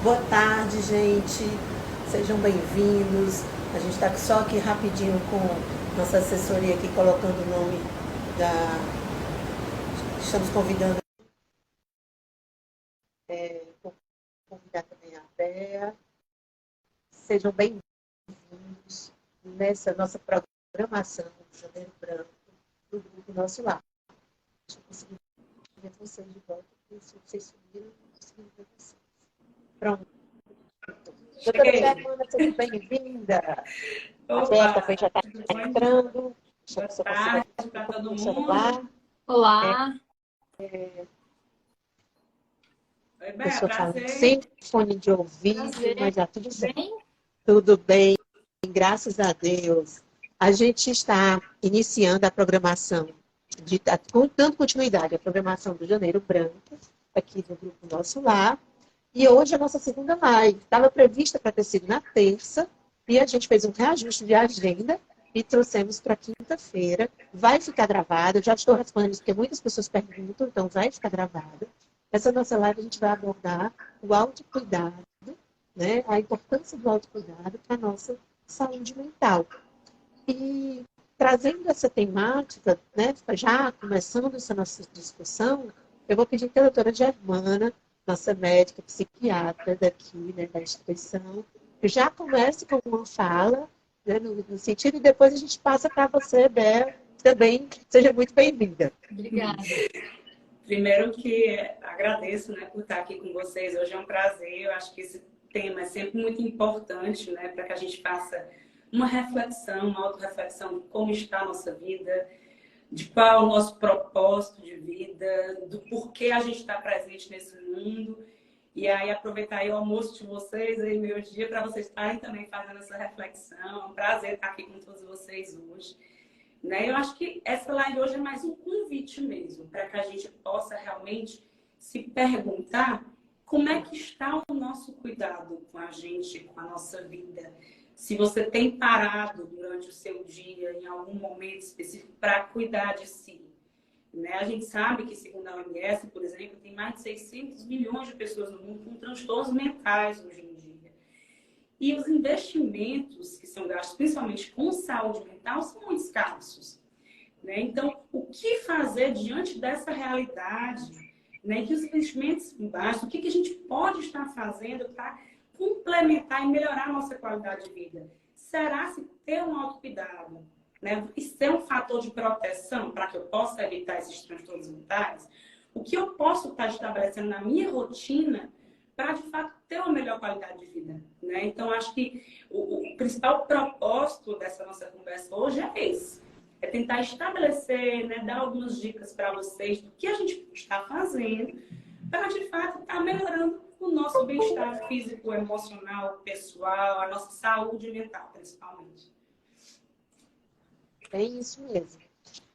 Boa tarde, gente. Sejam bem-vindos. A gente está só aqui rapidinho com nossa assessoria aqui colocando o nome da... Estamos convidando convidar também a Bea. Sejam bem-vindos nessa nossa programação do Janeiro Branco do Grupo Nosso Lar. Deixa eu conseguir ver vocês de volta, porque se vocês subiram, eu não consegui ver vocês. Pronto. Doutora Germana, seja bem-vinda. A Bea também já está entrando. Boa tarde para todo mundo. Celular. Olá. Oi, Bea, Pessoa falando prazer. sem fone de ouvido, Prazer. mas já tudo certo. Bem? Tudo bem, graças a Deus. A gente está iniciando a programação, dando continuidade à programação do Janeiro Branco, aqui do Grupo Nosso Lar. E hoje é a nossa segunda live. Estava prevista para ter sido na terça, e a gente fez um reajuste de agenda e trouxemos para quinta-feira. Vai ficar gravado, eu já estou respondendo isso, porque muitas pessoas perguntam, então vai ficar gravado. Essa nossa live a gente vai abordar o autocuidado, né? A importância do autocuidado para a nossa saúde mental. E trazendo essa temática, né, já começando essa nossa discussão, eu vou pedir que a doutora Germana, nossa médica psiquiatra daqui, né, da instituição, já comece com uma fala, né, no sentido, e depois a gente passa para você, Bea, também seja muito bem-vinda. Obrigada. Primeiro que agradeço, né, por estar aqui com vocês. Hoje é um prazer. Eu acho que esse tema é sempre muito importante, né, para que a gente faça uma reflexão, uma autorreflexão de como está a nossa vida, de qual é o nosso propósito de vida, do porquê a gente está presente nesse mundo. E aí aproveitar aí o almoço de vocês, aí meu dia, para vocês estarem também fazendo essa reflexão. É um prazer estar aqui com todos vocês hoje. Né? Eu acho que essa live hoje é mais um convite mesmo, para que a gente possa realmente se perguntar como é que está o nosso cuidado com a gente, com a nossa vida. Se você tem parado durante o seu dia, em algum momento específico, para cuidar de si. Né? A gente sabe que, segundo a OMS, por exemplo, tem mais de 600 milhões de pessoas no mundo com transtornos mentais hoje em dia. E os investimentos que são gastos, principalmente com saúde mental, são muito escassos. Né? Então, o que fazer diante dessa realidade? Né? Que os investimentos são baixos, o que a gente pode estar fazendo para complementar e melhorar a nossa qualidade de vida? Será se ter um autocuidado, né? Isso é um fator de proteção para que eu possa evitar esses transtornos mentais? O que eu posso estar estabelecendo na minha rotina para, de fato, ter uma melhor qualidade de vida? Né? Então, acho que o principal propósito dessa nossa conversa hoje é esse. É tentar estabelecer, né, dar algumas dicas para vocês do que a gente está fazendo para, de fato, estar melhorando o nosso bem-estar físico, emocional, pessoal, a nossa saúde mental, principalmente. É isso mesmo.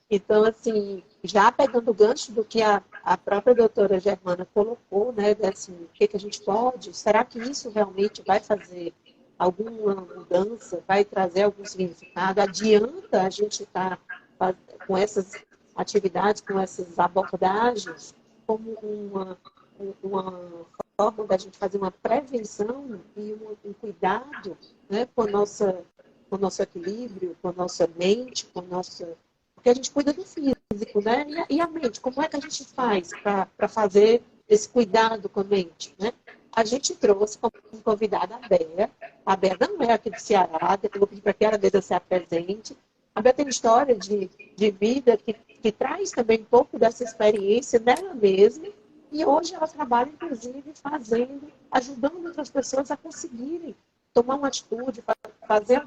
Então, assim, já pegando o gancho do que a própria doutora Germana colocou, né, assim, o que a gente pode, será que isso realmente vai fazer alguma mudança, vai trazer algum significado? Adianta a gente estar com essas atividades, com essas abordagens, como uma forma da gente fazer uma prevenção e um cuidado, né, com o nosso equilíbrio, com a nossa mente, com a nossa... Porque a gente cuida do físico, né? E a mente, como é que a gente faz para fazer esse cuidado com a mente, né? A gente trouxe como convidada a Bea. A Bea não é aqui do Ceará, eu vou pedir para que ela mesma se apresente. A Bea tem história de vida que traz também um pouco dessa experiência dela mesma. E hoje ela trabalha, inclusive, ajudando outras pessoas a conseguirem tomar uma atitude, fazer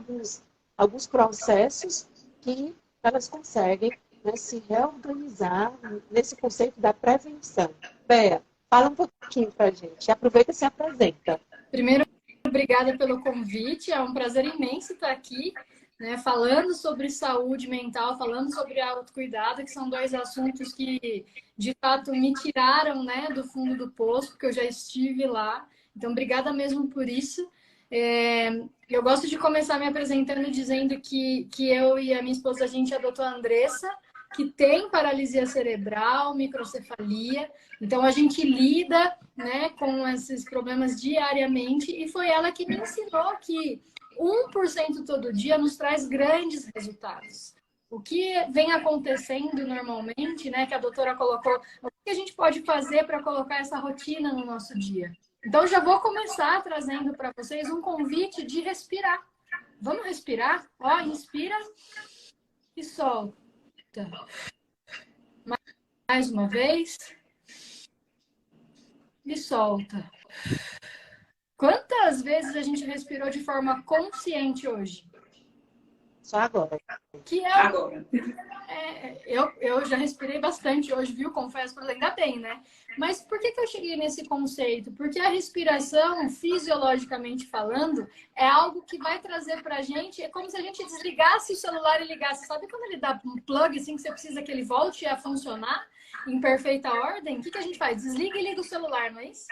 alguns processos que elas conseguem, né, se reorganizar nesse conceito da prevenção. Bea, fala um pouquinho para a gente. Aproveita e se apresenta. Primeiro, obrigada pelo convite. É um prazer imenso estar aqui, né, falando sobre saúde mental, falando sobre autocuidado, que são dois assuntos que, de fato, me tiraram, né, do fundo do poço, porque eu já estive lá. Então, obrigada mesmo por isso. Eu gosto de começar me apresentando dizendo que eu e a minha esposa, a gente é a doutora Andressa, que tem paralisia cerebral, microcefalia. Então, a gente lida, né, com esses problemas diariamente e foi ela que me ensinou que 1% todo dia nos traz grandes resultados. O que vem acontecendo normalmente, né, que a doutora colocou, o que a gente pode fazer para colocar essa rotina no nosso dia? Então, já vou começar trazendo para vocês um convite de respirar. Vamos respirar? Ó, inspira e solta. Mais uma vez. E solta. Quantas vezes a gente respirou de forma consciente hoje? Só agora. Que é Agora. Eu já respirei bastante hoje, viu? Confesso, ainda bem, né? Mas por que eu cheguei nesse conceito? Porque a respiração, fisiologicamente falando, é algo que vai trazer pra gente, é como se a gente desligasse o celular e ligasse. Sabe quando ele dá um plug, assim, que você precisa que ele volte a funcionar em perfeita ordem? O que a gente faz? Desliga e liga o celular, não é isso?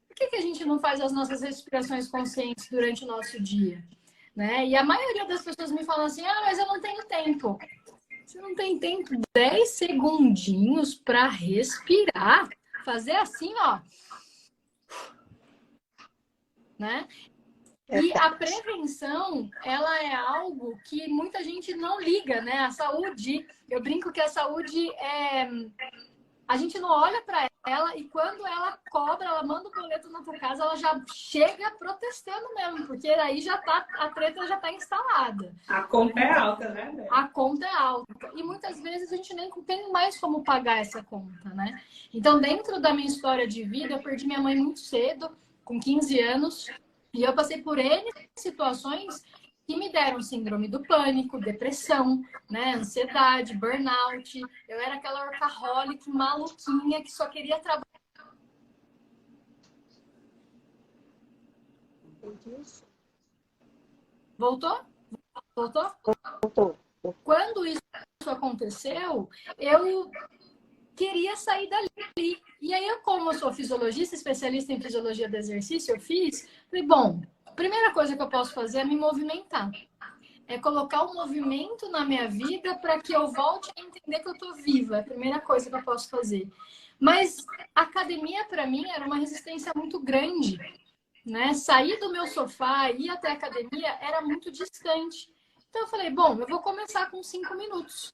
Por que a gente não faz as nossas respirações conscientes durante o nosso dia? Né? E a maioria das pessoas me falam assim, mas eu não tenho tempo. Você não tem tempo? 10 segundinhos para respirar. Fazer assim, ó. Né? E a prevenção, ela é algo que muita gente não liga, né? A saúde, eu brinco que a saúde é... A gente não olha para ela e quando ela cobra, ela manda o boleto na tua casa, ela já chega protestando mesmo, porque aí já tá, a treta já tá instalada. A conta é alta, né? A conta é alta. E muitas vezes a gente nem tem mais como pagar essa conta, né? Então, dentro da minha história de vida, eu perdi minha mãe muito cedo, com 15 anos, e eu passei por N situações que me deram síndrome do pânico, depressão, né, ansiedade, burnout. Eu era aquela workaholic maluquinha que só queria trabalhar. Voltou? Voltou? Voltou. Quando isso aconteceu, eu queria sair dali. E aí, como eu sou fisiologista, especialista em fisiologia do exercício, eu falei, bom, a primeira coisa que eu posso fazer é me movimentar. É colocar o movimento na minha vida para que eu volte a entender que eu estou viva. É a primeira coisa que eu posso fazer. Mas a academia, para mim, era uma resistência muito grande. Né? Sair do meu sofá e ir até a academia era muito distante. Então, eu falei, bom, eu vou começar com 5 minutos.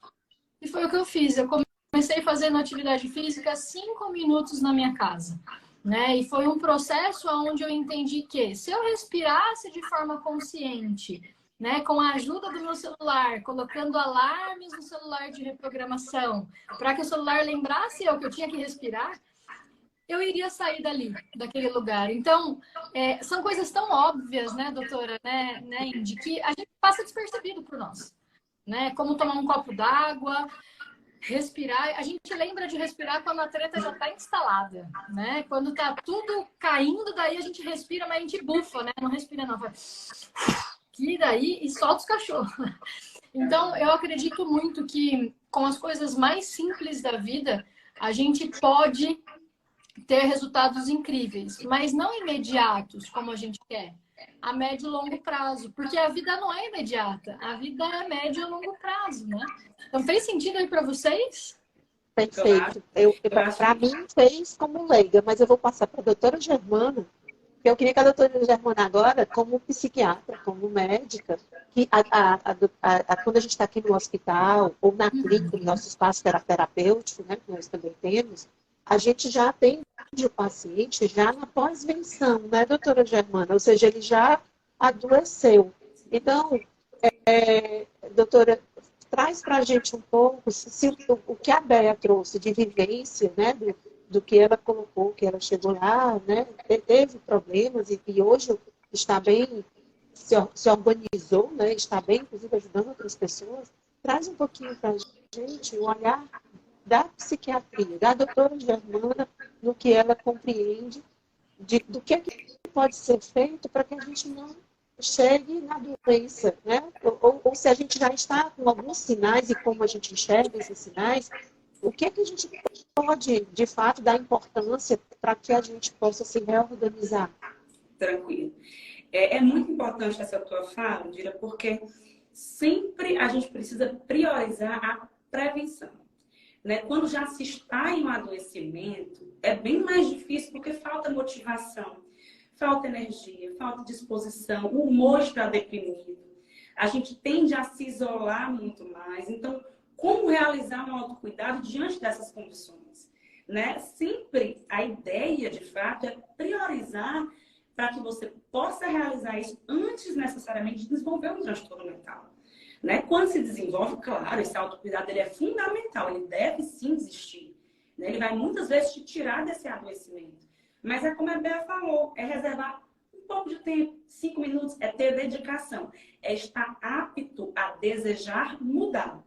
E foi o que eu fiz. Eu comecei fazendo atividade física 5 minutos na minha casa. Né? E foi um processo onde eu entendi que se eu respirasse de forma consciente, né, com a ajuda do meu celular, colocando alarmes no celular de reprogramação, para que o celular lembrasse eu que eu tinha que respirar, eu iria sair dali, daquele lugar. Então, são coisas tão óbvias, né, doutora, né, Indy, que a gente passa despercebido por nós. Né? Como tomar um copo d'água, respirar. A gente lembra de respirar quando a treta já está instalada, né? Quando tá tudo caindo, daí a gente respira, mas a gente bufa, né? Não respira não, faz... que daí e solta os cachorros. Então, eu acredito muito que com as coisas mais simples da vida, a gente pode ter resultados incríveis, mas não imediatos, como a gente quer, a médio e longo prazo, porque a vida não é imediata, a vida é médio e longo prazo, né? Então, fez sentido aí para vocês? Perfeito. Para mim fez como leiga, mas eu vou passar para a doutora Germana, porque eu queria que a doutora Germana agora, como psiquiatra, como médica, que quando a gente está aqui no hospital, ou na clínica, no nosso espaço terapêutico, né, que nós também temos, a gente já atende o paciente já na pós-venção, né, doutora Germana? Ou seja, ele já adoeceu. Então, doutora, traz para a gente um pouco se o que a Bea trouxe de vivência, né, do que ela colocou, que ela chegou lá, né, teve problemas e hoje está bem, se organizou, né, está bem, inclusive ajudando outras pessoas. Traz um pouquinho para a gente o olhar da psiquiatria, da doutora Germana, no que ela compreende, do que pode ser feito para que a gente não chegue na doença, né? Ou se a gente já está com alguns sinais e como a gente enxerga esses sinais, o que a gente pode, de fato, dar importância para que a gente possa se reorganizar? Tranquilo. É muito importante essa tua fala, Dira, porque sempre a gente precisa priorizar a prevenção. né? Quando já se está em um adoecimento, é bem mais difícil porque falta motivação, falta energia, falta disposição, o humor está deprimido. A gente tende a se isolar muito mais. Então, como realizar um autocuidado diante dessas condições? Né? Sempre a ideia, de fato, é priorizar para que você possa realizar isso antes, necessariamente, de desenvolver um transtorno mental. Né? Quando se desenvolve, claro, esse autocuidado ele é fundamental, ele deve sim existir. Né? Ele vai muitas vezes te tirar desse adoecimento. Mas é como a Bea falou, é reservar um pouco de tempo, 5 minutos, é ter dedicação, é estar apto a desejar mudar.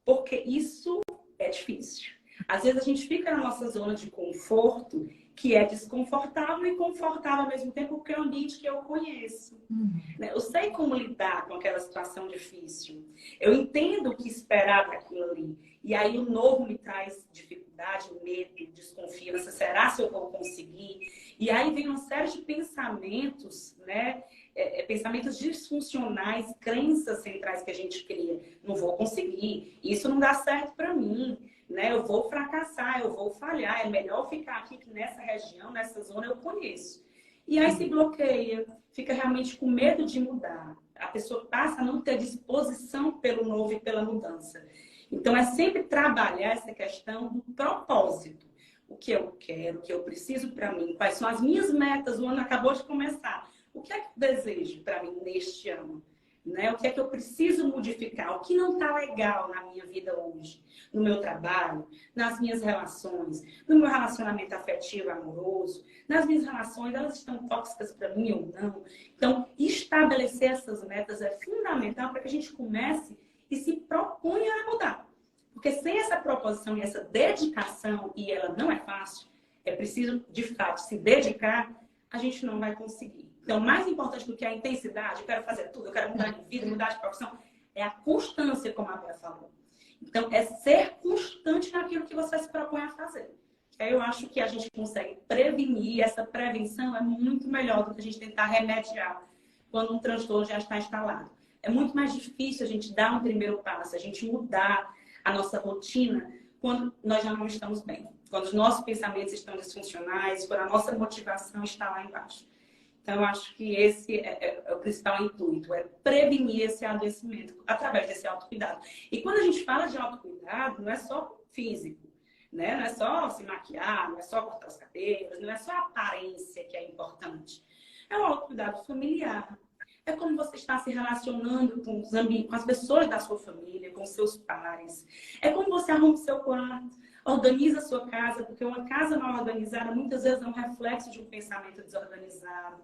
Porque isso é difícil. Às vezes a gente fica na nossa zona de conforto, que é desconfortável e confortável ao mesmo tempo, porque é um ambiente que eu conheço. Eu sei como lidar com aquela situação difícil. Eu entendo o que esperar daquilo ali. E aí o novo me traz dificuldade, medo, desconfiança. Será se eu vou conseguir? E aí vem uma série de pensamentos, né? Pensamentos disfuncionais, crenças centrais que a gente cria. Não vou conseguir. Isso não dá certo para mim. Né? Eu vou fracassar, eu vou falhar, é melhor ficar aqui que nessa região, nessa zona eu conheço. E aí se bloqueia, fica realmente com medo de mudar. A pessoa passa a não ter disposição pelo novo e pela mudança. Então é sempre trabalhar essa questão do propósito. O que eu quero, o que eu preciso para mim, quais são as minhas metas, o ano acabou de começar. O que é que eu desejo para mim neste ano? Né? O que é que eu preciso modificar? O que não está legal na minha vida hoje? No meu trabalho, nas minhas relações, no meu relacionamento afetivo, amoroso, nas minhas relações, elas estão tóxicas para mim ou não? Então, estabelecer essas metas é fundamental para que a gente comece e se proponha a mudar. Porque sem essa proposição e essa dedicação, e ela não é fácil, é preciso, de fato, se dedicar, a gente não vai conseguir. Então, mais importante do que a intensidade, eu quero fazer tudo, eu quero mudar de vida, mudar de profissão, é a constância, como a Bea falou. Então, é ser constante naquilo que você se propõe a fazer. Aí eu acho que a gente consegue prevenir, essa prevenção é muito melhor do que a gente tentar remediar quando um transtorno já está instalado. É muito mais difícil a gente dar um primeiro passo, a gente mudar a nossa rotina quando nós já não estamos bem. Quando os nossos pensamentos estão disfuncionais, quando a nossa motivação está lá embaixo. Então, eu acho que esse é o principal intuito, é prevenir esse adoecimento através desse autocuidado. E quando a gente fala de autocuidado, não é só físico, né? Não é só se maquiar, não é só cortar os cabelos, não é só a aparência que é importante. É o autocuidado familiar. É como você está se relacionando com as pessoas da sua família, com seus pares. É como você arruma o seu quarto, organiza a sua casa, porque uma casa mal organizada muitas vezes é um reflexo de um pensamento desorganizado.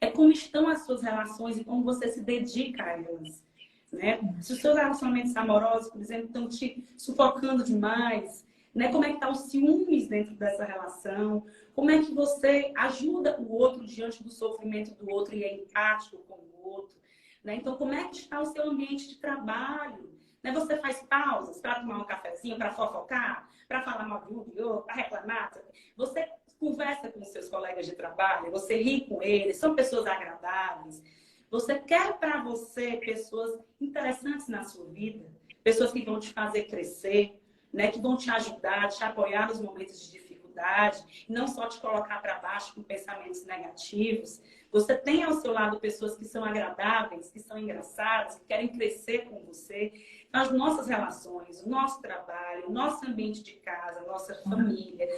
É como estão as suas relações e como você se dedica a elas. Né? Se os seus relacionamentos amorosos, por exemplo, estão te sufocando demais, né? Como é que está os ciúmes dentro dessa relação? Como é que você ajuda o outro diante do sofrimento do outro e é empático com o outro? Né? Então, como é que está o seu ambiente de trabalho? Né? Você faz pausas para tomar um cafezinho, para fofocar, para falar mal do outro, para reclamar? Você conversa com os seus colegas de trabalho, você ri com eles, são pessoas agradáveis. Você quer para você pessoas interessantes na sua vida, pessoas que vão te fazer crescer, né, que vão te ajudar, te apoiar nos momentos de dificuldade, não só te colocar para baixo com pensamentos negativos. Você tem ao seu lado pessoas que são agradáveis, que são engraçadas, que querem crescer com você. Então, as nossas relações, o nosso trabalho, o nosso ambiente de casa, a nossa família,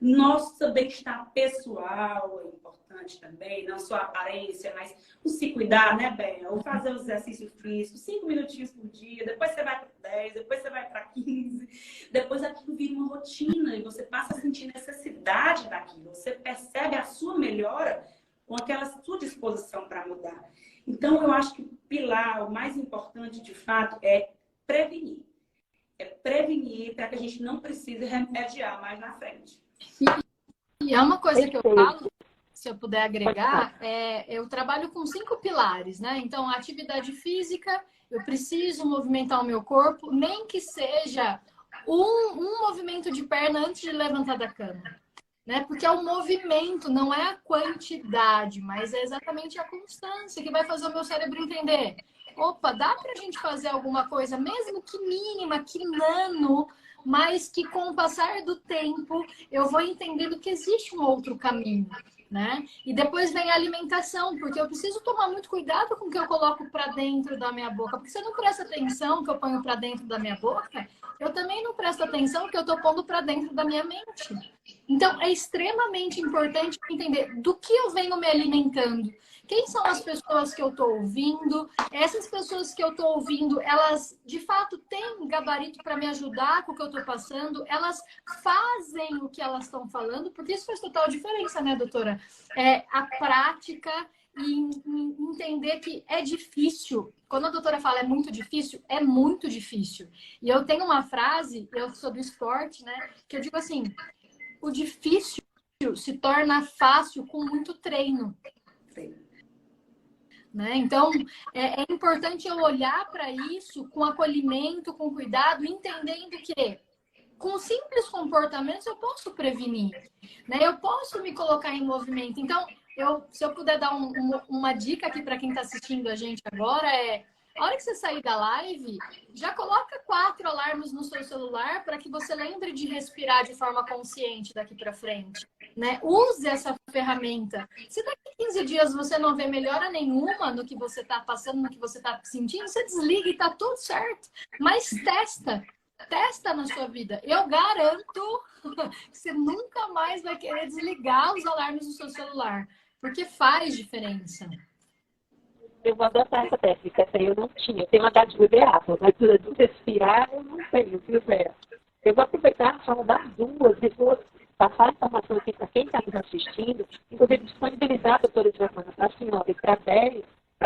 nosso bem-estar pessoal é importante também, não só a aparência, mas o se cuidar, né, Bea? Ou fazer o exercício físico, 5 minutinhos por dia, depois você vai para 10, depois você vai para 15, depois aquilo vira uma rotina e você passa a sentir necessidade daquilo, você percebe a sua melhora com aquela sua disposição para mudar. Então, eu acho que o pilar, o mais importante, de fato, é prevenir. É prevenir para que a gente não precise remediar mais na frente. E é uma coisa que eu falo, se eu puder agregar, eu trabalho com 5 pilares, né? Então, a atividade física, eu preciso movimentar o meu corpo, nem que seja um movimento de perna antes de levantar da cama. Né? Porque é o movimento, não é a quantidade, mas é exatamente a constância que vai fazer o meu cérebro entender. Opa, dá pra gente fazer alguma coisa, mesmo que mínima, que nano, mas que com o passar do tempo eu vou entendendo que existe um outro caminho, né? E depois vem a alimentação, porque eu preciso tomar muito cuidado com o que eu coloco para dentro da minha boca, porque se eu não presto atenção no que eu ponho para dentro da minha boca, eu também não presto atenção no que eu estou pondo para dentro da minha mente. Então, é extremamente importante entender do que eu venho me alimentando. Quem são as pessoas que eu estou ouvindo? Essas pessoas que eu estou ouvindo, elas de fato têm gabarito para me ajudar com o que eu estou passando? Elas fazem o que elas estão falando? Porque isso faz total diferença, né, doutora? A prática e entender que é difícil. Quando a doutora fala é muito difícil, é muito difícil. E eu tenho uma frase, eu sou do esporte, né, que eu digo assim, o difícil se torna fácil com muito treino. Né? Então, é importante eu olhar para isso com acolhimento, com cuidado, entendendo que com simples comportamentos eu posso prevenir, né? Eu posso me colocar em movimento. Então, se eu puder dar uma dica aqui para quem está assistindo a gente agora, a hora que você sair da live, já coloca 4 alarmes no seu celular para que você lembre de respirar de forma consciente daqui para frente. Né? Use essa ferramenta. Se daqui 15 dias você não vê melhora nenhuma no que você está passando, no que você está sentindo, você desliga e está tudo certo. Mas testa na sua vida. Eu garanto que você nunca mais vai querer desligar os alarmes do seu celular, porque faz diferença. Eu vou adotar essa técnica, essa aí eu não tinha. Eu tenho uma HWBA, mas do respirar eu não tenho, viu, Vera? Eu vou aproveitar a fala das duas e vou passar a informação aqui para quem está nos assistindo, inclusive disponibilizar a doutora Germana para a senhora e para a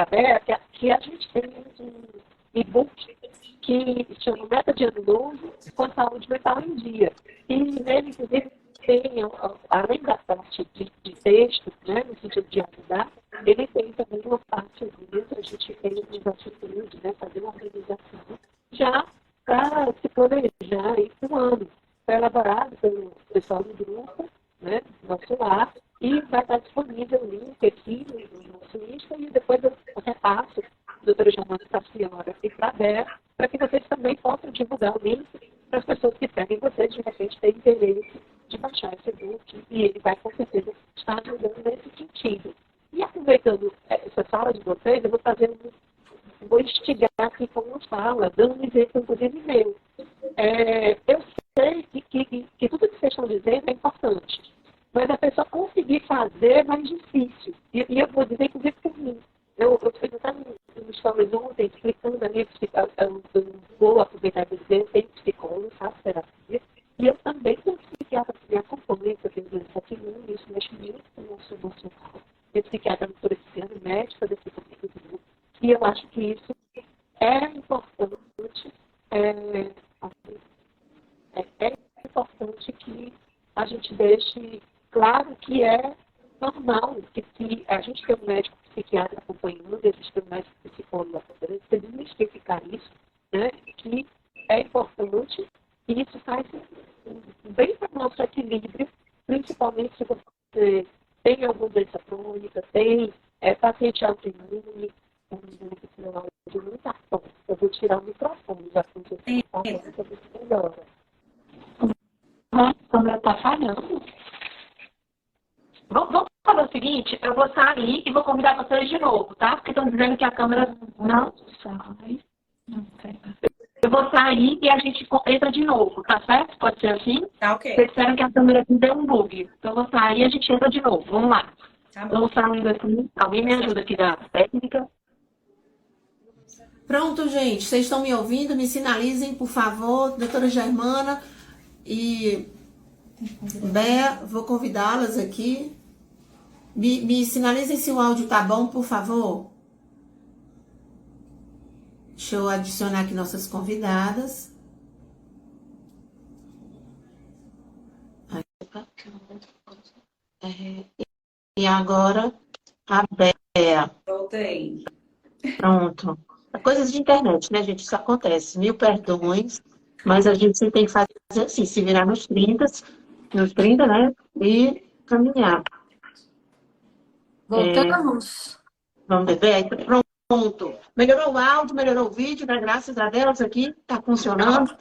Vera, que a gente tem um e-book que chama Meta de Ano Novo com a Saúde Mental em Dia. E nele, inclusive, tem, além da parte de texto, né, no sentido de ajudar, ele tem também uma parte onde a gente tem umas atitudes, né, fazer uma organização já para se planejar aí um ano. Foi elaborado pelo pessoal do grupo, né, do nosso lar, e vai estar disponível o link aqui no nosso Insta, e depois eu repasso a doutora Germana para a senhora e para a Vera, para que vocês também possam divulgar o link para as pessoas que seguem vocês, de repente, têm interesse de baixar esse e-book, e ele vai, com certeza, estar ajudando nesse sentido. E aproveitando essa fala de vocês, eu vou instigar aqui com uma fala, dando um exemplo, inclusive, meu. Eu sei que tudo que vocês estão dizendo é importante, mas a pessoa conseguir fazer é mais difícil. E eu vou dizer, inclusive, por mim. Eu fiz até um stories ontem explicando a minha psicóloga. Eu vou aproveitar e dizer, eu tenho psicólogo, faço terapia, e eu também tenho psiquiatra que me acompanha, que eu tenho 17 anos, isso mexe muito com o nosso emocional. Tenho psiquiatra no Toreciano, médica desse grupo, e eu acho que isso é importante, é importante que a gente deixe claro que é normal, que a gente tem um médico psiquiatra acompanhando, existe um médico psicólogo acompanhando, precisa desmistificar isso, né, que é importante, e isso faz bem para o nosso equilíbrio, principalmente se você tem alguma doença crônica, tem paciente autoimune, eu vou tirar o microfone, já que você está falando para ver se melhora. A câmera está falhando. Vamos fazer o seguinte, eu vou sair e vou convidar vocês de novo, tá? Porque estão dizendo que a câmera não sai. Eu vou sair e a gente entra de novo, tá certo? Pode ser assim? Tá ok. Vocês disseram que a câmera deu um bug. Então eu vou sair e a gente entra de novo. Vamos lá. Tá bom. Vamos saindo assim. Alguém me ajuda aqui da técnica? Pronto, gente. Vocês estão me ouvindo? Me sinalizem, por favor. Doutora Germana e Bea, vou convidá-las aqui. Me sinalizem se o áudio tá bom, por favor. Deixa eu adicionar aqui nossas convidadas. E agora a Bea. Voltei. Pronto. Coisas de internet, né, gente? Isso acontece. Mil perdões, mas a gente sempre tem que fazer assim, se virar nos 30, né? E caminhar. Voltamos. Vamos ver. Pronto. Melhorou o áudio, melhorou o vídeo, né? Graças a Deus aqui. Tá funcionando.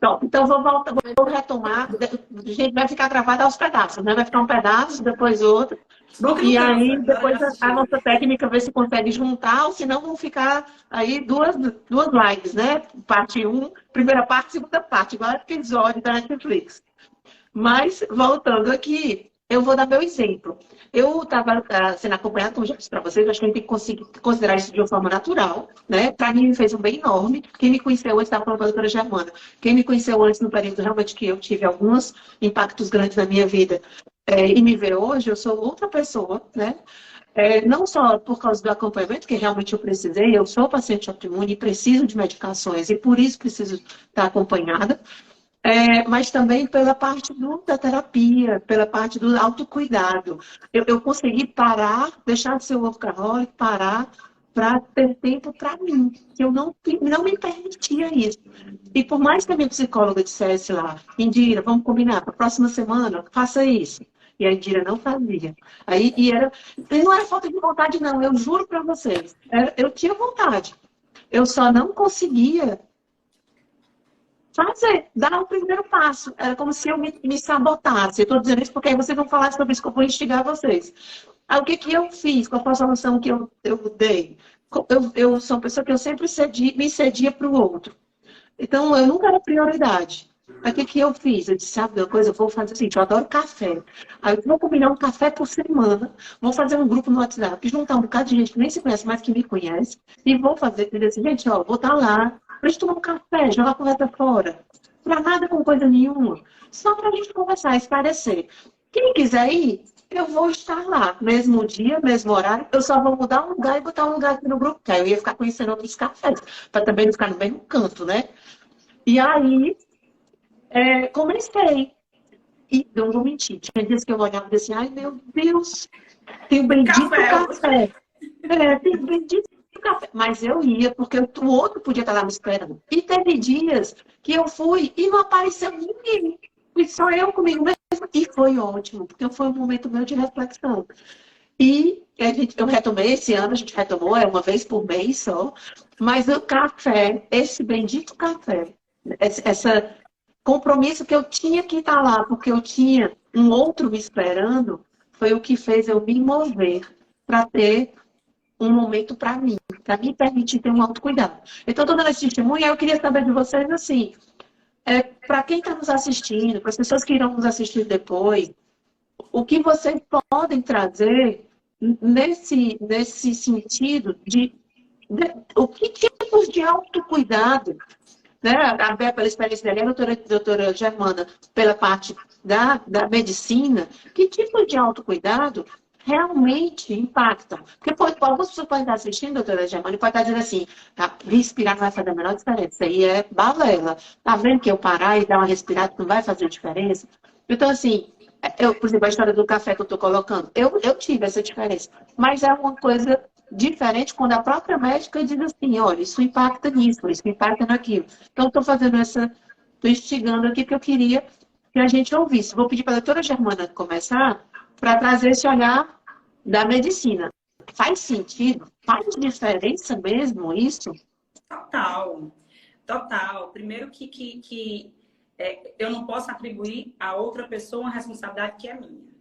Top. Então, vou retomar. A gente vai ficar gravado aos pedaços, né? Vai ficar um pedaço, depois outro. Bom que não E cansa, aí, na hora depois de a assistir. nossa técnica vê se consegue juntar, ou senão vão ficar aí duas lives, né? Parte 1, primeira parte, segunda parte, igual episódio da Netflix. Mas, voltando aqui, eu vou dar meu exemplo. Eu estava sendo acompanhada, como já disse para vocês, acho que a gente tem que conseguir considerar isso de uma forma natural, né? Para mim, fez um bem enorme. Quem me conheceu antes, estava falando com a doutora Germana, quem me conheceu antes, no período realmente que eu tive alguns impactos grandes na minha vida, e me vê hoje, eu sou outra pessoa, né? Não só por causa do acompanhamento, que realmente eu precisei, eu sou paciente autoimune e preciso de medicações, e por isso preciso estar acompanhada, mas também pela parte da terapia, pela parte do autocuidado. Eu consegui parar, deixar de ser workaholic, parar para ter tempo para mim, que eu não me permitia isso. E por mais que a minha psicóloga dissesse lá, Indira, vamos combinar, para a próxima semana, faça isso. E a Indira não fazia. E não era falta de vontade, não, eu juro para vocês. Eu tinha vontade. Eu só não conseguia fazer, dar o primeiro passo. Era como se eu me sabotasse. Eu estou dizendo isso porque aí vocês vão falar sobre isso que eu vou instigar vocês. Aí, o que eu fiz? Qual foi a solução que eu dei? Eu sou uma pessoa que eu sempre me cedia para o outro. Então, eu nunca era prioridade. Aí, o que eu fiz? Eu disse, sabe uma coisa? Eu vou fazer o seguinte, eu adoro café. Aí, eu vou combinar um café por semana, vou fazer um grupo no WhatsApp, juntar um bocado de gente que nem se conhece, mas que me conhece, e vou dizer assim, gente, ó, vou estar lá, pra gente tomar um café, jogar a conversa fora. Pra nada com coisa nenhuma. Só pra gente conversar, esclarecer. Quem quiser ir, eu vou estar lá. Mesmo dia, mesmo horário. Eu só vou mudar um lugar e botar um lugar aqui no grupo. Que aí eu ia ficar conhecendo outros cafés. Pra também não ficar no mesmo canto, né? E aí, comecei. E não vou mentir. Tinha dias que eu olhava e disse, ai, meu Deus, tem o bendito café. Tem o bendito café. Mas eu ia, porque o outro podia estar lá me esperando. E teve dias que eu fui e não apareceu ninguém. Fui só eu comigo mesmo. E foi ótimo, porque foi um momento meu de reflexão. E eu retomei esse ano, a gente retomou, uma vez por mês só. Mas o café, esse bendito café, esse compromisso que eu tinha que estar lá, porque eu tinha um outro me esperando, foi o que fez eu me mover para ter um momento para mim, para me permitir ter um autocuidado. Então, estou dando esse testemunho, eu queria saber de vocês, assim, para quem está nos assistindo, para as pessoas que irão nos assistir depois, o que vocês podem trazer nesse sentido o que tipos de autocuidado, né? A Bé, pela experiência dela, a doutora Germana, pela parte da medicina, que tipo de autocuidado realmente impactam? Porque algumas pessoas podem estar assistindo, doutora Germana, e podem estar dizendo assim, respirar não vai fazer a menor diferença, isso aí é balela. Tá vendo que eu parar e dar uma respirada não vai fazer diferença? Então, assim, por exemplo, a história do café que eu estou colocando, eu tive essa diferença, mas é uma coisa diferente quando a própria médica diz assim, olha, isso impacta nisso, isso impacta naquilo. Então, estou estou instigando aqui porque eu queria que a gente ouvisse. Vou pedir para a doutora Germana começar para trazer esse olhar da medicina. Faz sentido? Faz diferença mesmo isso? Total, total. Primeiro que eu não posso atribuir a outra pessoa uma responsabilidade que é minha.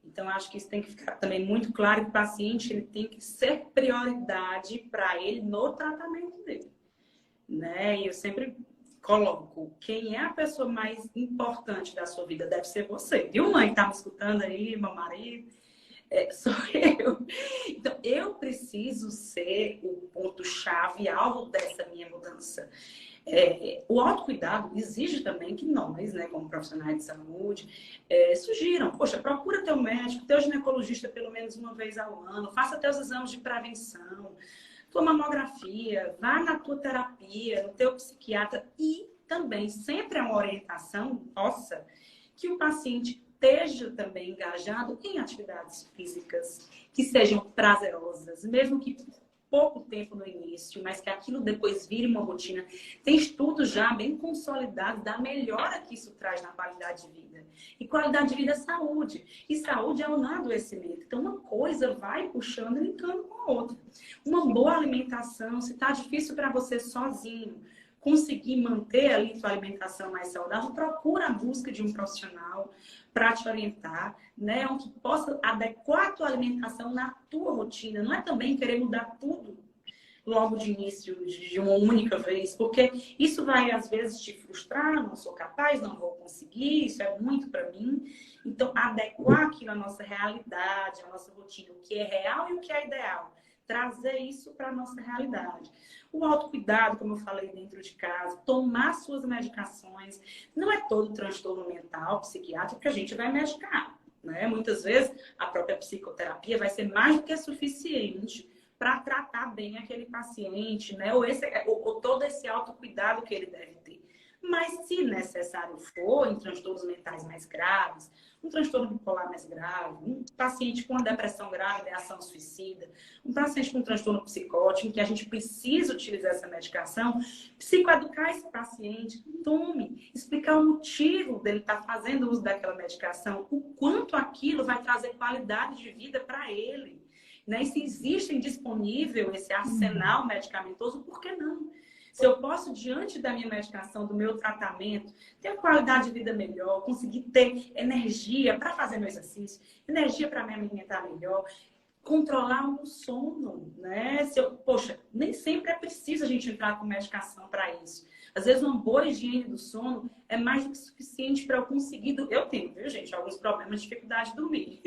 Então, acho que isso tem que ficar também muito claro que o paciente ele tem que ser prioridade para ele no tratamento dele. Né? E eu sempre coloco, quem é a pessoa mais importante da sua vida deve ser você. Viu, mãe? Tá me escutando aí, meu marido? Sou eu. Então, eu preciso ser o ponto-chave, alvo dessa minha mudança. O autocuidado exige também que nós, né, como profissionais de saúde, sugiram, poxa, procura teu médico, teu ginecologista pelo menos uma vez ao ano, faça teus exames de prevenção, tua mamografia, vá na tua terapia, no teu psiquiatra e também sempre é uma orientação nossa que o paciente esteja também engajado em atividades físicas que sejam prazerosas, mesmo que pouco tempo no início, mas que aquilo depois vire uma rotina. Tem estudos já bem consolidados da melhora que isso traz na qualidade de vida. E qualidade de vida é saúde. E saúde é o não adoecimento. Então, uma coisa vai puxando e linkando com a outra. Uma boa alimentação, se está difícil para você sozinho, conseguir manter ali sua alimentação mais saudável, procura a busca de um profissional para te orientar, né? Que possa adequar a tua alimentação na tua rotina. Não é também querer mudar tudo logo de início, de uma única vez, porque isso vai, às vezes, te frustrar, não sou capaz, não vou conseguir, isso é muito para mim. Então, adequar aquilo à nossa realidade, à nossa rotina, o que é real e o que é ideal. Trazer isso para a nossa realidade. O autocuidado, como eu falei, dentro de casa, tomar suas medicações. Não é todo transtorno mental, psiquiátrico, que a gente vai medicar, né? Muitas vezes, a própria psicoterapia vai ser mais do que suficiente para tratar bem aquele paciente, né? Ou todo esse autocuidado que ele deve ter. Mas, se necessário for, em transtornos mentais mais graves, um transtorno bipolar mais grave, um paciente com uma depressão grave, ideação suicida, um paciente com um transtorno psicótico, em que a gente precisa utilizar essa medicação, psicoeducar esse paciente, tome, explicar o motivo dele estar fazendo uso daquela medicação, o quanto aquilo vai trazer qualidade de vida para ele. Né? E se existe disponível esse arsenal medicamentoso, por que não? Se eu posso, diante da minha medicação, do meu tratamento, ter uma qualidade de vida melhor, conseguir ter energia para fazer meu exercício, energia para me alimentar melhor, controlar o sono, né? Poxa, nem sempre é preciso a gente entrar com medicação para isso. Às vezes, uma boa higiene do sono é mais do que suficiente para eu conseguir... Eu tenho, viu, gente? Alguns problemas, dificuldade de dormir.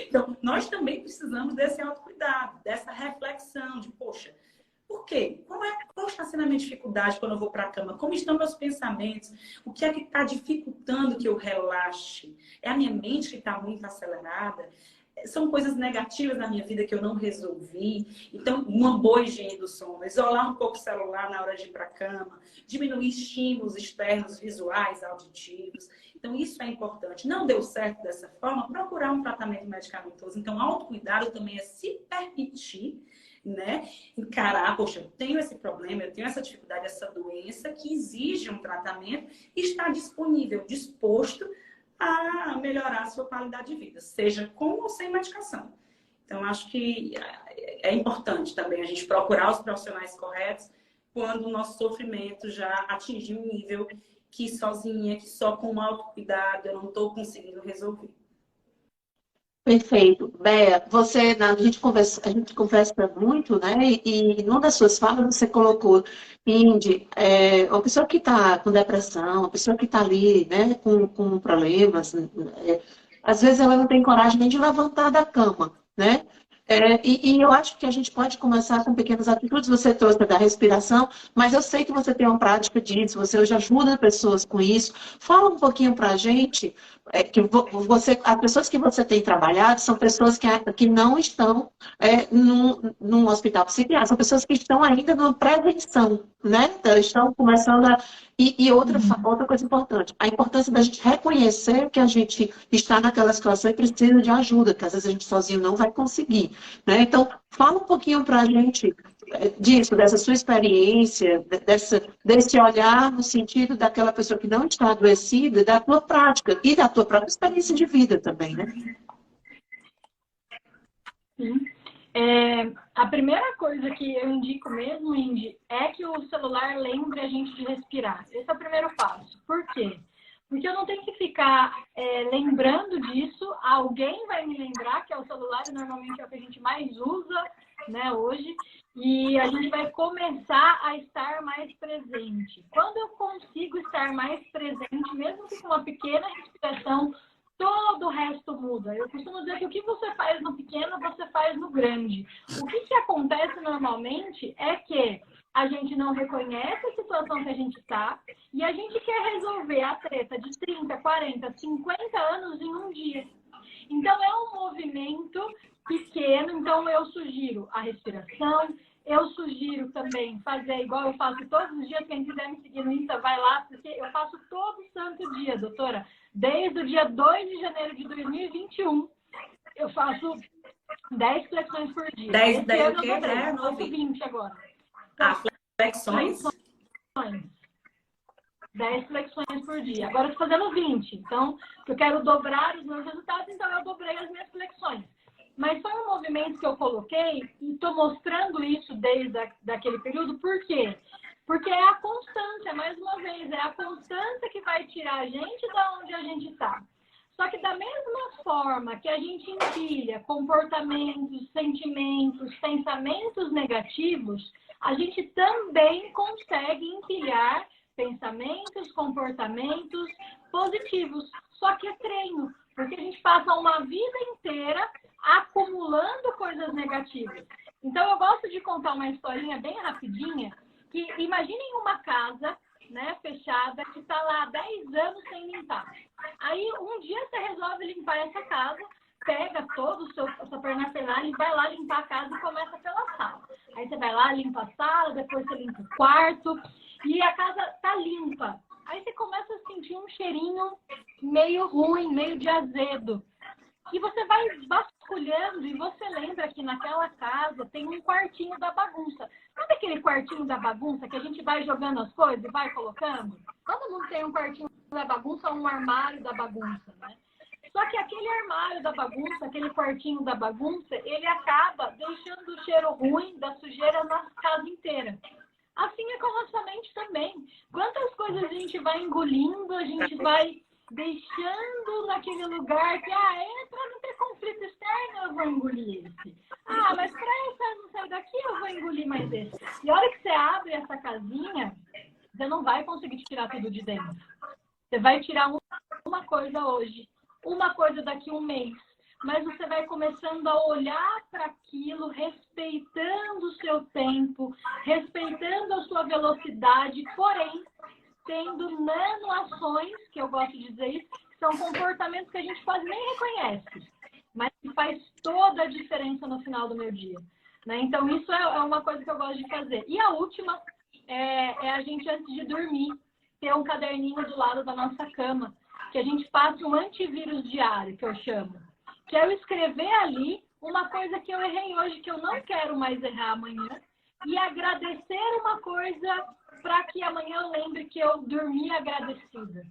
Então, nós também precisamos desse autocuidado, dessa reflexão de, poxa, por quê? Qual está sendo a minha dificuldade quando eu vou para a cama? Como estão meus pensamentos? O que é que está dificultando que eu relaxe? É a minha mente que está muito acelerada? São coisas negativas na minha vida que eu não resolvi. Então, uma boa higiene do sono, isolar um pouco o celular na hora de ir para a cama, diminuir estímulos externos, visuais, auditivos. Então, isso é importante. Não deu certo dessa forma, procurar um tratamento medicamentoso. Então, autocuidado também é se permitir, né? Encarar, poxa, eu tenho esse problema, eu tenho essa dificuldade, essa doença que exige um tratamento e está disponível, disposto a melhorar a sua qualidade de vida, seja com ou sem medicação. Então, acho que é importante também a gente procurar os profissionais corretos quando o nosso sofrimento já atingiu um nível que sozinha, que só com autocuidado eu não estou conseguindo resolver. Perfeito. Bea, a gente conversa muito, né? E numa das suas falas você colocou, Indy, uma pessoa que está com depressão, uma pessoa que está ali, né, com problemas, às vezes ela não tem coragem nem de levantar da cama, né? E eu acho que a gente pode começar com pequenas atitudes. Você trouxe da respiração, mas eu sei que você tem uma prática disso, você hoje ajuda pessoas com isso. Fala um pouquinho para a gente, as pessoas que você tem trabalhado são pessoas que não estão num hospital psiquiátrico, são pessoas que estão ainda na prevenção, né? Estão começando a... E outra coisa importante, a importância da gente reconhecer que a gente está naquela situação e precisa de ajuda, que às vezes a gente sozinho não vai conseguir, né? Então, fala um pouquinho para a gente disso, dessa sua experiência, desse olhar no sentido daquela pessoa que não está adoecida, da tua prática e da tua própria experiência de vida também, né? Sim. A primeira coisa que eu indico mesmo, Indy, é que o celular lembre a gente de respirar. Esse é o primeiro passo. Por quê? Porque eu não tenho que ficar lembrando disso. Alguém vai me lembrar, que é o celular, e normalmente é o que a gente mais usa, né, hoje. E a gente vai começar a estar mais presente. Quando eu consigo estar mais presente, mesmo que com uma pequena respiração, todo o resto muda. Eu costumo dizer que o que você faz no pequeno, você faz no grande. O que acontece normalmente é que a gente não reconhece a situação que a gente está e a gente quer resolver a treta de 30, 40, 50 anos em um dia. Então, é um movimento pequeno. Então, eu sugiro a respiração. Eu sugiro também fazer igual eu faço todos os dias. Quem quiser me seguir no Insta, vai lá, porque eu faço todo santo dia, doutora. Desde o dia 2 de janeiro de 2021, eu faço 10 flexões por dia. 10 o quê? Eu faço 20 agora. Flexões? 10 flexões por dia. Agora eu estou fazendo 20. Então, eu quero dobrar os meus resultados, então eu dobrei as minhas flexões. Mas foi um movimento que eu coloquei e estou mostrando isso desde aquele período. Por quê? Porque é a constância, mais uma vez, é a constância que vai tirar a gente da onde a gente está. Só que da mesma forma que a gente empilha comportamentos, sentimentos, pensamentos negativos, a gente também consegue empilhar pensamentos, comportamentos positivos. Só que é treino, porque a gente passa uma vida inteira acumulando coisas negativas. Então eu gosto de contar uma historinha bem rapidinha, que imaginem uma casa, né, fechada, que está lá há 10 anos sem limpar. Aí, um dia você resolve limpar essa casa, pega todo o seu parafernália e vai lá limpar a casa e começa pela sala. Aí você vai lá, limpa a sala, depois você limpa o quarto e a casa tá limpa. Aí você começa a sentir um cheirinho meio ruim, meio de azedo. E você vai vasculhando e você lembra que naquela casa tem um quartinho da bagunça. Sabe aquele quartinho da bagunça que a gente vai jogando as coisas e vai colocando? Todo mundo tem um quartinho da bagunça, um armário da bagunça, né? Só que aquele armário da bagunça, aquele quartinho da bagunça, ele acaba deixando o cheiro ruim da sujeira na casa inteira. Assim é com a nossa mente também. Quantas coisas a gente vai engolindo, a gente vai deixando naquele lugar que, entra não ter conflito externo, eu vou engolir esse. Mas para essa não sair daqui, eu vou engolir mais esse. E a hora que você abre essa casinha, você não vai conseguir tirar tudo de dentro. Você vai tirar uma coisa hoje, uma coisa daqui a um mês. Mas você vai começando a olhar para aquilo, respeitando o seu tempo, respeitando a sua velocidade, porém, tendo nanoações, que eu gosto de dizer isso, que são comportamentos que a gente quase nem reconhece, mas que faz toda a diferença no final do meu dia. Né? Então, isso é uma coisa que eu gosto de fazer. E a última é a gente, antes de dormir, ter um caderninho do lado da nossa cama, que a gente faça um antivírus diário, que eu chamo. Que é eu escrever ali uma coisa que eu errei hoje, que eu não quero mais errar amanhã, e agradecer uma coisa para que amanhã eu lembre que eu dormi agradecida.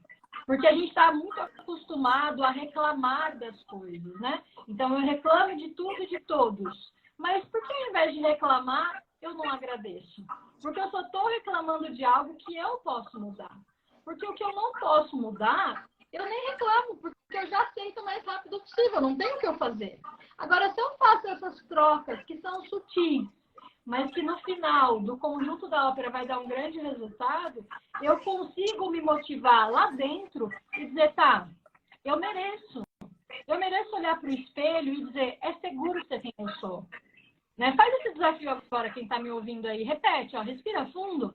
Porque a gente está muito acostumado a reclamar das coisas, né? Então eu reclamo de tudo e de todos. Mas por que ao invés de reclamar, eu não agradeço? Porque eu só estou reclamando de algo que eu posso mudar. Porque o que eu não posso mudar, eu nem reclamo, porque eu já aceito o mais rápido possível, não tem o que eu fazer. Agora, se eu faço essas trocas que são sutis, mas que no final do conjunto da ópera vai dar um grande resultado, eu consigo me motivar lá dentro e dizer, tá, eu mereço. Eu mereço olhar para o espelho e dizer, é seguro ser quem eu sou. Né? Faz esse desafio agora, quem está me ouvindo aí. Repete, respira fundo.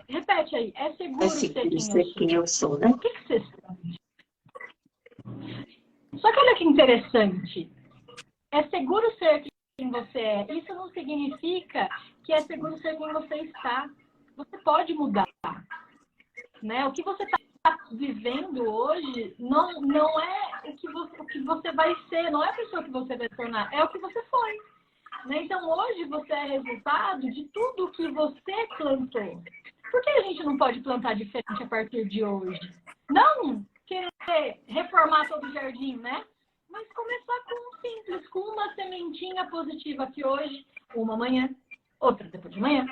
Repete aí, é seguro ser quem eu sou, né? O que você sente? Só que olha que interessante. É seguro ser quem você é. Isso não significa que é seguro ser quem você está. Você pode mudar. Né? O que você está vivendo hoje não é o que você vai ser, não é a pessoa que você vai se tornar, é o que você foi. Né? Então, hoje você é resultado de tudo o que você plantou. Por que a gente não pode plantar diferente a partir de hoje? Não querer reformar todo o jardim, né? Mas começar com um simples, com uma sementinha positiva aqui hoje, uma amanhã, outra depois de manhã,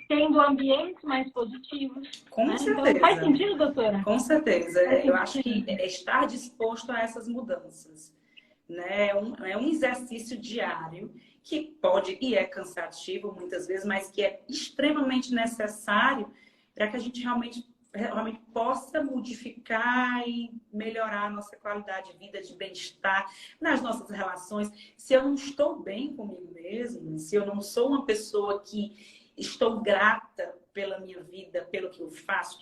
tendo ambientes mais positivos. Com né? certeza. Então, faz sentido, doutora? Com certeza. Eu acho que é estar disposto a essas mudanças. Né? É um exercício diário que pode e é cansativo muitas vezes, mas que é extremamente necessário para que a gente realmente possa modificar e melhorar a nossa qualidade de vida, de bem-estar nas nossas relações. Se eu não estou bem comigo mesma, se eu não sou uma pessoa que estou grata pela minha vida, pelo que eu faço,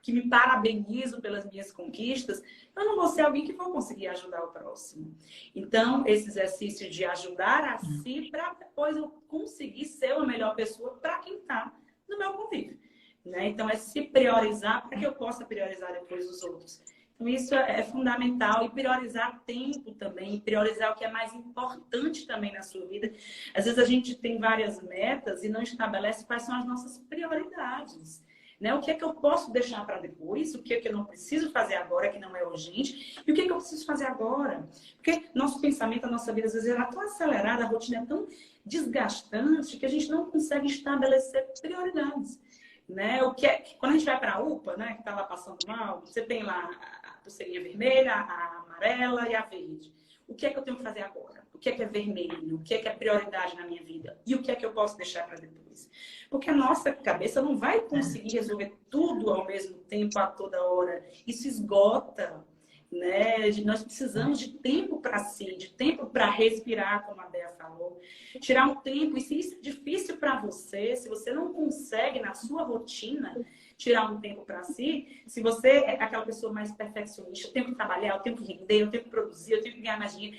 que me parabenizo pelas minhas conquistas, eu não vou ser alguém que vou conseguir ajudar o próximo. Então, esse exercício de ajudar a si para depois eu conseguir ser uma melhor pessoa para quem está no meu convívio. Né? Então, é se priorizar para que eu possa priorizar depois os outros. Então, isso é fundamental. E priorizar tempo também, priorizar o que é mais importante também na sua vida. Às vezes a gente tem várias metas e não estabelece quais são as nossas prioridades. né? O que é que eu posso deixar para depois, o que é que eu não preciso fazer agora, que não é urgente, e o que é que eu preciso fazer agora. Porque nosso pensamento, a nossa vida, às vezes, ela é tão acelerada, a rotina é tão desgastante, que a gente não consegue estabelecer prioridades. Né? O que é, quando a gente vai para a UPA, né, que está lá passando mal, você tem lá a pulseirinha vermelha, a amarela e a verde. O que é que eu tenho que fazer agora? O que é vermelho? O que é prioridade na minha vida? E o que é que eu posso deixar para depois? Porque a nossa cabeça não vai conseguir resolver tudo ao mesmo tempo, a toda hora. Isso esgota, né? Nós precisamos de tempo para si, de tempo para respirar, como a Bea falou. Tirar um tempo, e se isso é difícil para você, se você não consegue na sua rotina tirar um tempo para si, se você é aquela pessoa mais perfeccionista, eu tenho que trabalhar, eu tenho que render, eu tenho que produzir, eu tenho que ganhar mais dinheiro,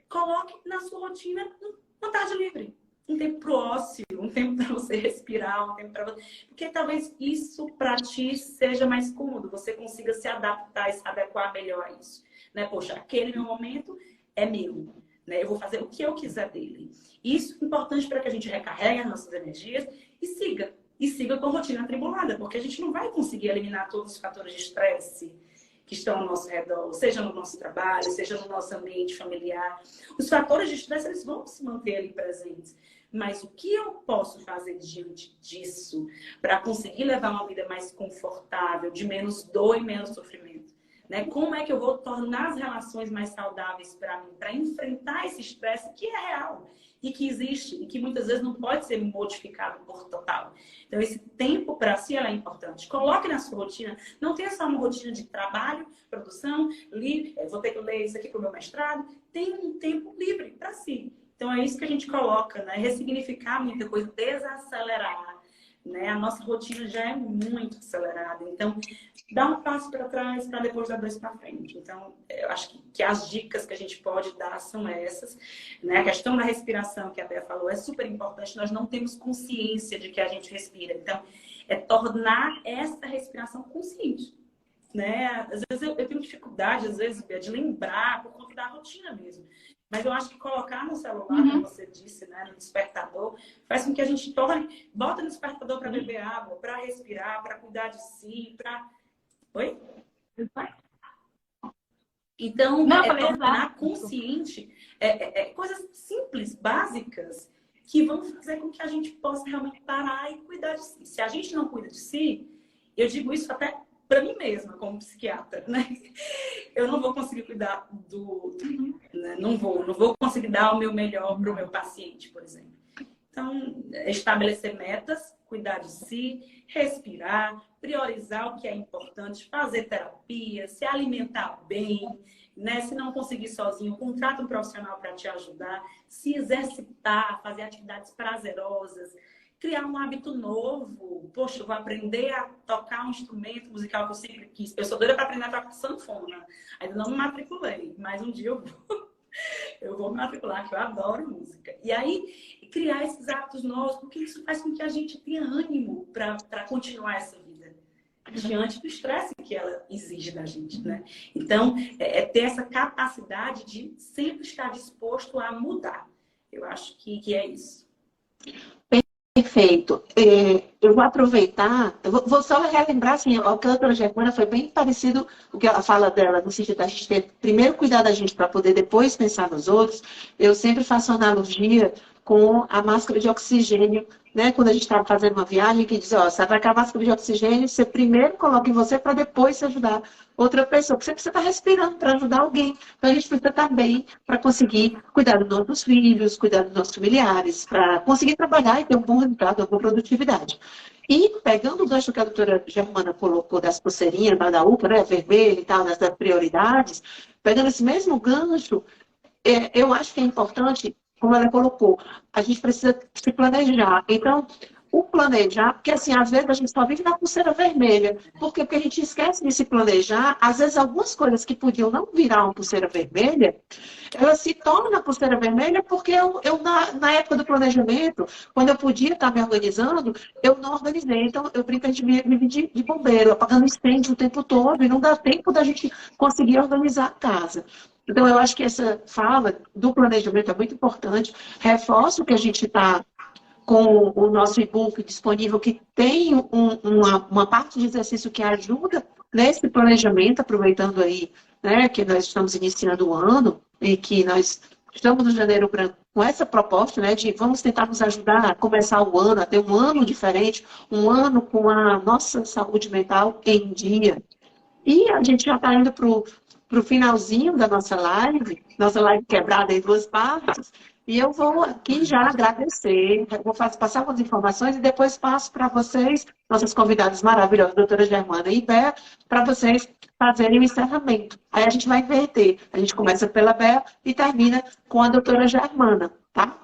coloque na sua rotina uma tarde livre. Um tempo pro ócio, um tempo para você respirar, um tempo para você... Porque talvez isso para ti seja mais cômodo, você consiga se adaptar e se adequar melhor a isso. Né? Poxa, aquele meu momento é meu, né? Eu vou fazer o que eu quiser dele. Isso é importante para que a gente recarregue as nossas energias e siga com a rotina atribulada, porque a gente não vai conseguir eliminar todos os fatores de estresse que estão ao nosso redor, seja no nosso trabalho, seja no nosso ambiente familiar. Os fatores de estresse, eles vão se manter ali presentes. Mas o que eu posso fazer diante disso para conseguir levar uma vida mais confortável, de menos dor e menos sofrimento? Né? Como é que eu vou tornar as relações mais saudáveis para mim, para enfrentar esse estresse que é real e que existe e que muitas vezes não pode ser modificado por total. Então, esse tempo para si é importante. Coloque na sua rotina. Não tenha só uma rotina de trabalho, produção, livre. Vou ter que ler isso aqui para o meu mestrado. Tenha um tempo livre para si. Então, é isso que a gente coloca, né? Ressignificar muita coisa, desacelerar. Né? A nossa rotina já é muito acelerada. Então, dá um passo para trás para depois dar dois para frente. Então, eu acho que as dicas que a gente pode dar são essas. Né? A questão da respiração, que a Bea falou, é super importante. Nós não temos consciência de que a gente respira. Então, é tornar essa respiração consciente. Né? Às vezes eu tenho dificuldade, às vezes, Bea, de lembrar por conta da rotina mesmo. Mas eu acho que colocar no celular, como você disse, né, no despertador, faz com que a gente bota no despertador para beber água, para respirar, para cuidar de si, para... Oi? Então, tornar consciente coisas simples, básicas, que vão fazer com que a gente possa realmente parar e cuidar de si. Se a gente não cuida de si, eu digo isso até para mim mesma, como psiquiatra, né? Eu não vou conseguir cuidar né? Não vou conseguir dar o meu melhor para o meu paciente, por exemplo. Então, estabelecer metas, cuidar de si, respirar, priorizar o que é importante, fazer terapia, se alimentar bem, né? Se não conseguir sozinho, contrata um profissional para te ajudar, se exercitar, fazer atividades prazerosas, criar um hábito novo. Poxa, eu vou aprender a tocar um instrumento musical que eu sempre quis. Eu sou doida para aprender a tocar sanfona. Ainda não me matriculei, mas um dia eu vou me matricular, que eu adoro música. E aí, criar esses hábitos novos, porque isso faz com que a gente tenha ânimo para continuar essa vida, diante do estresse que ela exige da gente, né? Então, ter essa capacidade de sempre estar disposto a mudar. Eu acho que é isso. Perfeito. Eu vou aproveitar, vou só relembrar, assim, o que a doutora Germana foi bem parecido com o que ela fala dela, no sentido da gente ter primeiro cuidar da gente para poder depois pensar nos outros. Eu sempre faço analogia com a máscara de oxigênio, né? Quando a gente estava fazendo uma viagem, que diz, ó, você vai com a máscara de oxigênio, você primeiro coloca em você para depois você ajudar outra pessoa. Porque você precisa estar respirando para ajudar alguém. Então a gente precisa estar bem para conseguir cuidar dos nossos filhos, cuidar dos nossos familiares, para conseguir trabalhar e ter um bom resultado, uma boa produtividade. E pegando o gancho que a doutora Germana colocou das pulseirinhas da UPA, né, vermelha e tal, das prioridades, pegando esse mesmo gancho, eu acho que é importante, como ela colocou, a gente precisa se planejar. Então, o planejar, porque assim, às vezes a gente só vive na pulseira vermelha. Por quê? Porque a gente esquece de se planejar. Às vezes, algumas coisas que podiam não virar uma pulseira vermelha, elas se tornam a pulseira vermelha porque na época do planejamento, quando eu podia estar me organizando, eu não organizei. Então, eu brinco de me de bombeiro, apagando incêndio o tempo todo, e não dá tempo da gente conseguir organizar a casa. Então, eu acho que essa fala do planejamento é muito importante. Reforço o que a gente está com o nosso e-book disponível, que tem uma parte de exercício que ajuda nesse planejamento, aproveitando aí, né, que nós estamos iniciando o ano e que nós estamos no Janeiro Branco com essa proposta, né, de vamos tentar nos ajudar a começar o ano, a ter um ano diferente, um ano com a nossa saúde mental em dia. E a gente já está indo para o finalzinho da nossa live quebrada em duas partes, e eu vou aqui já agradecer, vou passar algumas informações e depois passo para vocês, nossas convidadas maravilhosas, doutora Germana e Bea, para vocês fazerem o encerramento. Aí a gente vai inverter, a gente começa pela Bea e termina com a doutora Germana, tá?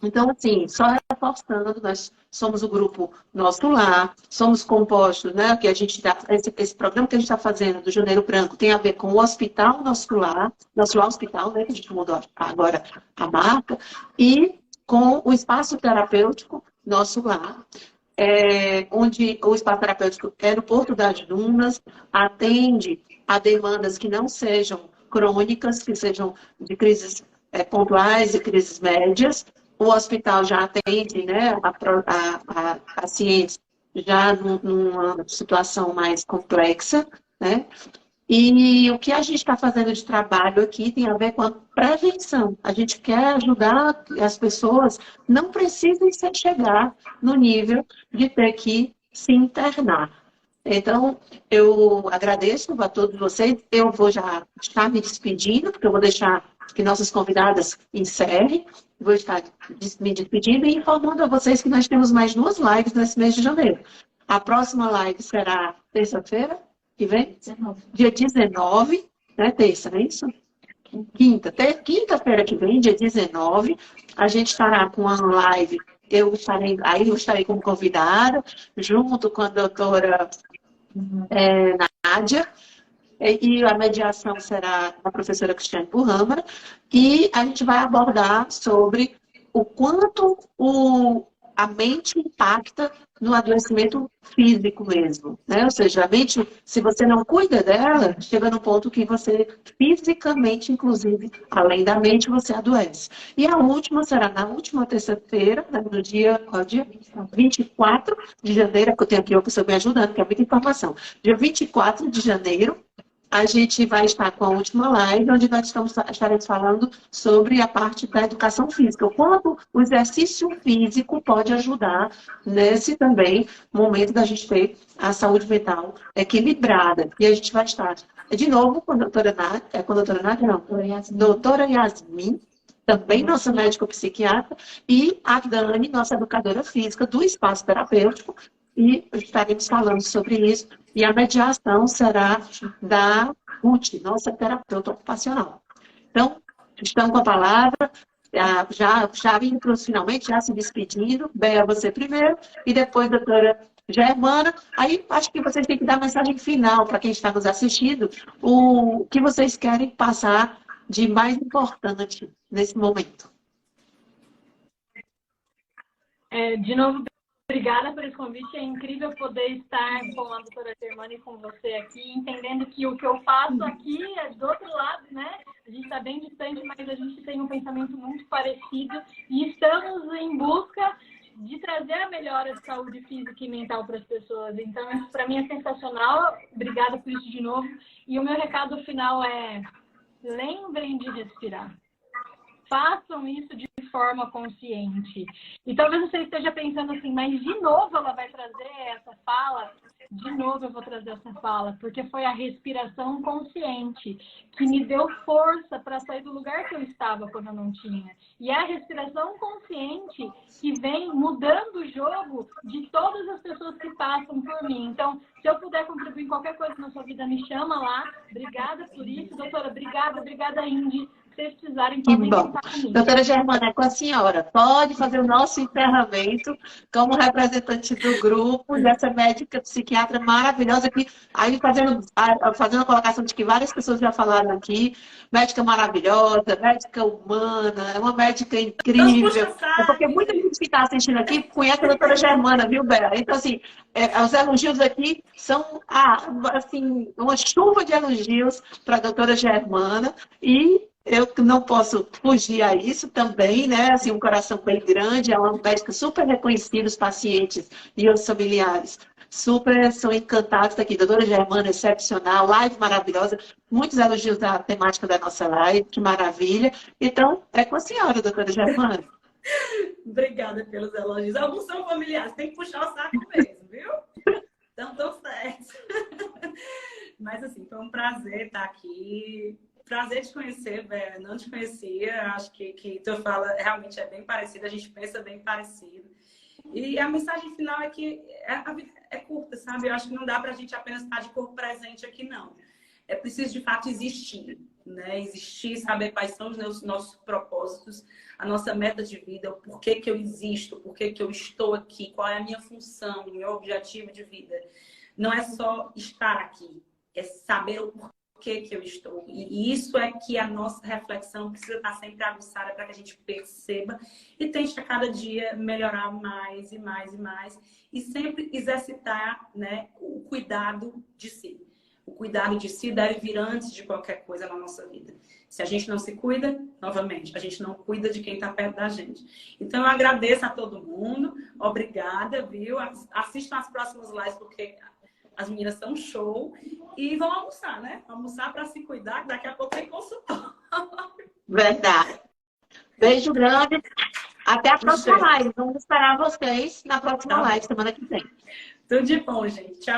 Então, assim, só reforçando, nós somos o grupo Nosso Lar, somos compostos, né, que a gente dá, esse programa que a gente está fazendo do Janeiro Branco tem a ver com o Hospital Nosso Lar Hospital, né, que a gente mudou agora a marca, e com o Espaço Terapêutico Nosso Lar, onde o Espaço Terapêutico é no Porto das Dunas, atende a demandas que não sejam crônicas, que sejam de crises pontuais e crises médias. O hospital já atende, né, a pacientes já numa situação mais complexa, né? E o que a gente está fazendo de trabalho aqui tem a ver com a prevenção. A gente quer ajudar as pessoas, não precisem chegar no nível de ter que se internar. Então, eu agradeço a todos vocês. Eu vou já estar me despedindo, porque eu vou deixar que nossas convidadas encerrem. Vou estar me despedindo e informando a vocês que nós temos mais 2 lives nesse mês de janeiro. A próxima live será terça-feira, que vem? 19. Dia 19, né? Terça, não é isso? Quinta-feira que vem, dia 19, a gente estará com uma live. Eu estarei como convidada, junto com a doutora Nádia. E a mediação será a professora Cristiane Burrâmara, e a gente vai abordar sobre o quanto a mente impacta no adoecimento físico mesmo, né? Ou seja, a mente, se você não cuida dela, chega no ponto que você fisicamente, inclusive, além da mente, você adoece. E a última será na última terça-feira, no dia 24 de janeiro, que eu tenho aqui uma pessoa me ajudando, que é muita informação. Dia 24 de janeiro, a gente vai estar com a última live, onde nós estaremos falando sobre a parte da educação física. O quanto o exercício físico pode ajudar nesse também momento da gente ter a saúde mental equilibrada. E a gente vai estar, de novo, com a doutora Nádia, doutora Yasmin, também nossa médica psiquiatra, e a Dani, nossa educadora física do Espaço Terapêutico, e estaremos falando sobre isso. E a mediação será da Ruth, nossa terapeuta ocupacional. Então, estamos com a palavra, já indo para os finalmente, já se despedindo. Bea, você primeiro, e depois a doutora Germana. Aí, acho que vocês têm que dar a mensagem final para quem está nos assistindo, o que vocês querem passar de mais importante nesse momento. De novo, obrigada por esse convite. É incrível poder estar com a doutora Germana e com você aqui, entendendo que o que eu faço aqui é do outro lado, né? A gente está bem distante, mas a gente tem um pensamento muito parecido e estamos em busca de trazer a melhora de saúde física e mental para as pessoas. Então, isso para mim é sensacional. Obrigada por isso de novo. E o meu recado final é: lembrem de respirar. Façam isso de forma consciente. E talvez você esteja pensando assim, mas de novo ela vai trazer essa fala? De novo eu vou trazer essa fala, porque foi a respiração consciente que me deu força para sair do lugar que eu estava quando eu não tinha. E é a respiração consciente que vem mudando o jogo de todas as pessoas que passam por mim. Então, se eu puder contribuir em qualquer coisa na sua vida, me chama lá. Obrigada por isso, doutora. Obrigada, Indy. Se vocês precisarem, podem contar comigo. Doutora Germana, é com a senhora. Pode fazer o nosso encerramento como representante do grupo, dessa médica psiquiatra maravilhosa que aí fazendo a colocação de que várias pessoas já falaram aqui. Médica maravilhosa, médica humana, é uma médica incrível. É porque muita gente que está assistindo aqui conhece a doutora Germana, viu, Bela? Então, assim, os elogios aqui são assim, uma chuva de elogios para a doutora Germana. E Eu não posso fugir a isso também, né? Assim, um coração bem grande, é uma médica super reconhecida, os pacientes e os familiares super são encantados daqui. Doutora Germana, excepcional, live maravilhosa, muitos elogios da temática da nossa live, que maravilha. Então, é com a senhora, doutora Germana. Obrigada pelos elogios. Alguns são familiares, tem que puxar o saco mesmo, viu? Então, tô certo. Mas, assim, foi um prazer estar aqui. Prazer te conhecer, Bé. Não te conhecia. Acho que tu fala realmente é bem parecida. A gente pensa bem parecido. E a mensagem final é que a vida é curta, sabe? Eu acho que não dá pra gente apenas estar de corpo presente aqui, não. É preciso, de fato, existir, né? Existir, saber quais são os nossos propósitos, a nossa meta de vida, o porquê que eu existo, o porquê que eu estou aqui, qual é a minha função, o meu objetivo de vida. Não é só estar aqui, é saber o porquê que eu estou. E isso é que a nossa reflexão precisa estar sempre aguçada para que a gente perceba e tente a cada dia melhorar mais e mais e mais. E sempre exercitar, né, o cuidado de si. O cuidado de si deve vir antes de qualquer coisa na nossa vida. Se a gente não se cuida, novamente, a gente não cuida de quem está perto da gente. Então, eu agradeço a todo mundo. Obrigada, viu? Assistam as próximas lives, porque as meninas são show. E vão almoçar, né? Almoçar para se cuidar, que daqui a pouco tem consultório. Verdade. Beijo grande. Até a próxima live. Vamos esperar vocês na próxima live, semana que vem. Tudo de bom, gente. Tchau.